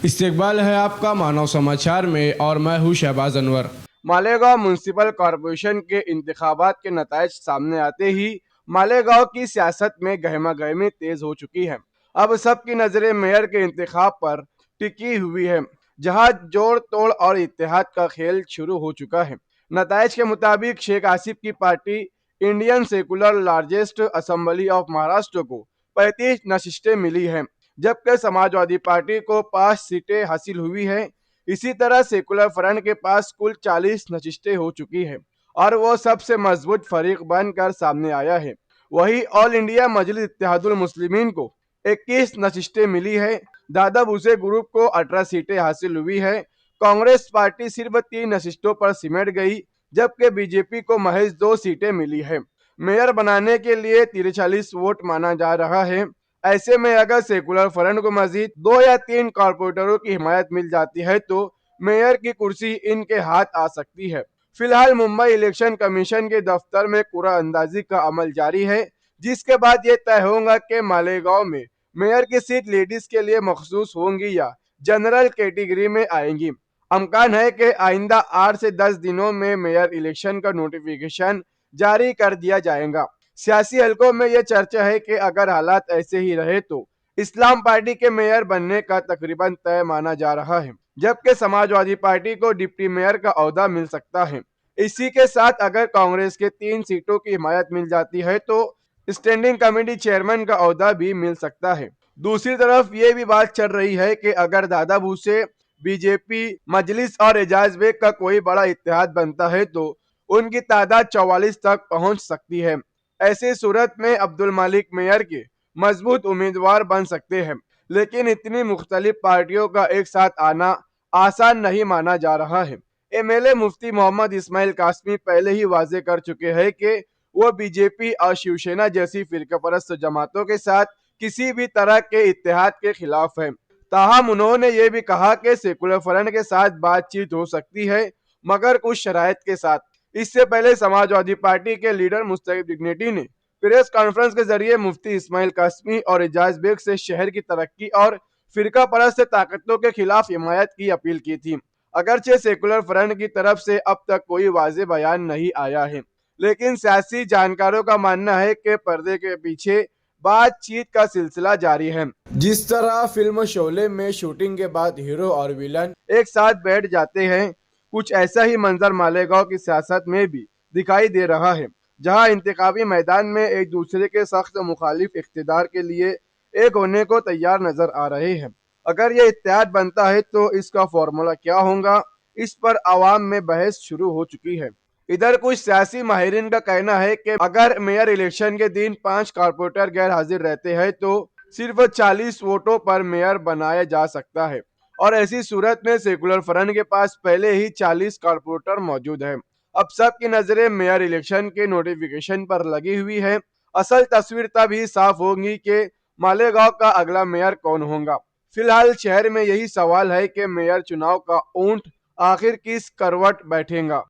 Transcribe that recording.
इस्तेकबाल है आपका मानव समाचार में और मैं हूँ शहबाज अनवर। मालेगांव म्यूनसिपल कॉरपोरेशन के इंतखाबात के नतायज सामने आते ही मालेगांव की सियासत में गहमा गहमी तेज हो चुकी है। अब सबकी नजरें मेयर के इंतखाब पर टिकी हुई है, जहां जोड़ तोड़ और इत्तेहाद का खेल शुरू हो चुका है। नतायज के मुताबिक शेख आसिफ की party Indian secular largest assembly of Maharashtra को 35 नशिस्तें मिली हैं, जबकि समाजवादी पार्टी को 5 सीटें हासिल हुई है। इसी तरह सेकुलर फ्रंट के पास कुल 40 नशिस्तें हो चुकी है और वो सबसे मजबूत फरीक बनकर सामने आया है। वही ऑल इंडिया मजलिस इत्तेहादुल मुस्लिमीन को 21 नशिस्तें मिली है। दादा भूसे ग्रुप को 18 सीटें हासिल हुई है। कांग्रेस पार्टी सिर्फ 3 नशिस्तों पर सिमट गई, जबकि बीजेपी को महज 2 सीटें मिली है। मेयर बनाने के लिए 43 वोट माना जा रहा है। ऐसे में अगर सेकुलर फ्रंट को मजीद 2 या 3 कॉरपोरेटरों की हिमायत मिल जाती है तो मेयर की कुर्सी इनके हाथ आ सकती है। फिलहाल मुंबई इलेक्शन कमीशन के दफ्तर में कुरा अंदाजी का अमल जारी है, जिसके बाद ये तय होगा कि मालेगांव में मेयर की सीट लेडीज के लिए मखसूस होंगी या जनरल कैटेगरी में आएंगी। अमकान है कि आइंदा 8 से 10 दिनों में मेयर इलेक्शन का नोटिफिकेशन जारी कर दिया जाएगा। सियासी हलकों में यह चर्चा है कि अगर हालात ऐसे ही रहे तो इस्लाम पार्टी के मेयर बनने का तकरीबन तय माना जा रहा है, जबकि समाजवादी पार्टी को डिप्टी मेयर का ओहदा मिल सकता है। इसी के साथ अगर कांग्रेस के 3 सीटों की हिमायत मिल जाती है तो स्टैंडिंग कमेटी चेयरमैन का ओहदा भी मिल सकता है। दूसरी तरफ ये भी बात चल रही है कि अगर दादा भूसे, बीजेपी, मजलिस और एजाज बेग का कोई बड़ा इत्तेहाद बनता है तो उनकी तादाद 44 तक पहुंच सकती है। ऐसी सूरत में अब्दुल मालिक मेयर के मजबूत उम्मीदवार बन सकते हैं, लेकिन इतनी मुख्तलिफ पार्टियों का एक साथ आना आसान नहीं माना जा रहा है। एमएलए मुफ्ती मोहम्मद इस्माइल कासमी पहले ही वाजे कर चुके हैं कि वो बीजेपी और शिवसेना जैसी फिरकापरस्त जमातों के साथ किसी भी तरह के इत्तेहाद के खिलाफ है। ताहम उन्होंने ये भी कहा कि सेकुलर फ्रंट के साथ बातचीत हो सकती है, मगर कुछ शराइत के साथ। इससे पहले समाजवादी पार्टी के लीडर मुस्तैद डिग्निटी ने प्रेस कॉन्फ्रेंस के जरिए मुफ्ती इस्माइल कासमी और एजाज बेग से शहर की तरक्की और फिरका परस्त ताकतों के खिलाफ हिमायत की अपील की थी। अगरचे सेकुलर फ्रंट की तरफ से अब तक कोई वाजे बयान नहीं आया है, लेकिन सियासी जानकारों का मानना है कि पर्दे के पीछे बातचीत का सिलसिला जारी है। जिस तरह फिल्म शोले में शूटिंग के बाद हीरो और विलन एक साथ बैठ जाते हैं, कुछ ऐसा ही मंजर मालेगांव की सियासत में भी दिखाई दे रहा है, जहां इंतखाबी मैदान में एक दूसरे के सख्त मुखालिफ इख्तिदार के लिए एक होने को तैयार नजर आ रहे हैं। अगर ये इत्तेहाद बनता है तो इसका फॉर्मूला क्या होगा, इस पर आवाम में बहस शुरू हो चुकी है। इधर कुछ सियासी माहिरीन का कहना है कि अगर मेयर इलेक्शन के दिन 5 कारपोरेटर गैर हाजिर रहते हैं तो सिर्फ 40 वोटों पर मेयर बनाया जा सकता है और ऐसी सूरत में सेकुलर फ्रंट के पास पहले ही 40 कारपोरेटर मौजूद है। अब सबकी नजरें मेयर इलेक्शन के नोटिफिकेशन पर लगी हुई है। असल तस्वीर तब ही साफ होगी कि मालेगांव का अगला मेयर कौन होगा। फिलहाल शहर में यही सवाल है कि मेयर चुनाव का ऊंट आखिर किस करवट बैठेगा।